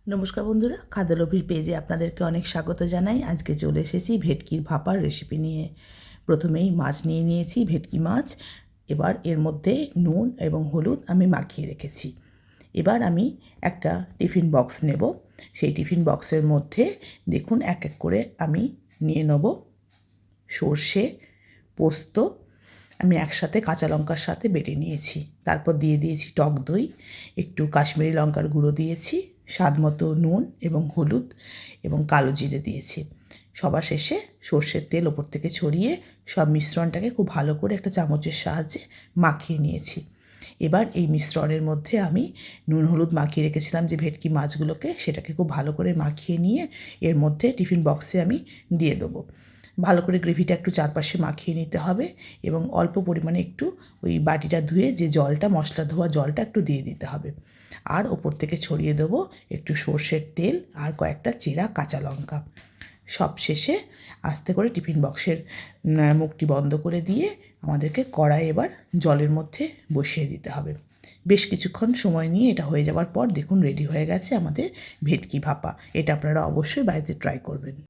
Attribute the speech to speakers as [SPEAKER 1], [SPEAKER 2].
[SPEAKER 1] নমস্কার বন্ধুরা, খাদ্যলোভীর পেজে আপনাদেরকে অনেক স্বাগত জানাই। আজকে চলে এসেছি ভেটকির ভাপার রেসিপি নিয়ে। প্রথমেই মাছ নিয়ে নিয়েছি, ভেটকি মাছ। এবার এর মধ্যে নুন এবং হলুদ আমি মাখিয়ে রেখেছি। এবার আমি একটা টিফিন বক্স নেব। সেই টিফিন বক্সের মধ্যে দেখুন এক এক করে আমি নিয়ে নেব সর্ষে, পোস্ত আমি একসাথে কাঁচা লঙ্কার সাথে বেটে নিয়েছি। তারপর দিয়ে দিয়েছি টক দই, একটু কাশ্মীরি লঙ্কার গুঁড়ো দিয়েছি, স্বাদ মতো নুন এবং হলুদ এবং কালো জিরে দিয়েছি। সবার শেষে সর্ষের তেল ওপর থেকে ছড়িয়ে সব মিশ্রণটাকে খুব ভালো করে একটা চামচের সাহায্যে মাখিয়ে নিয়েছি। এবার এই মিশ্রণের মধ্যে আমি নুন হলুদ মাখিয়ে রেখেছিলাম যে ভেটকি মাছগুলোকে, সেটাকে খুব ভালো করে মাখিয়ে নিয়ে এর মধ্যে টিফিন বক্সে আমি দিয়ে দেবো। ভালো করে গ্রেভিটা একটু চারপাশে মাখিয়ে নিতে হবে এবং অল্প পরিমাণে একটু ওই বাটিটা ধুয়ে যে জলটা, মশলা ধোয়া জলটা একটু দিয়ে দিতে হবে। আর ওপর থেকে ছড়িয়ে দেবো একটু সর্ষের তেল আর কয়েকটা চেরা কাঁচা লঙ্কা। সব শেষে আস্তে করে টিফিন বক্সের মুখটি বন্ধ করে দিয়ে আমাদেরকে কড়াই এবার জলের মধ্যে বসিয়ে দিতে হবে। বেশ কিছুক্ষণ সময় নিয়ে এটা হয়ে যাওয়ার পর দেখুন রেডি হয়ে গেছে আমাদের ভেটকি ভাপা। এটা আপনারা অবশ্যই বাড়িতে ট্রাই করবেন।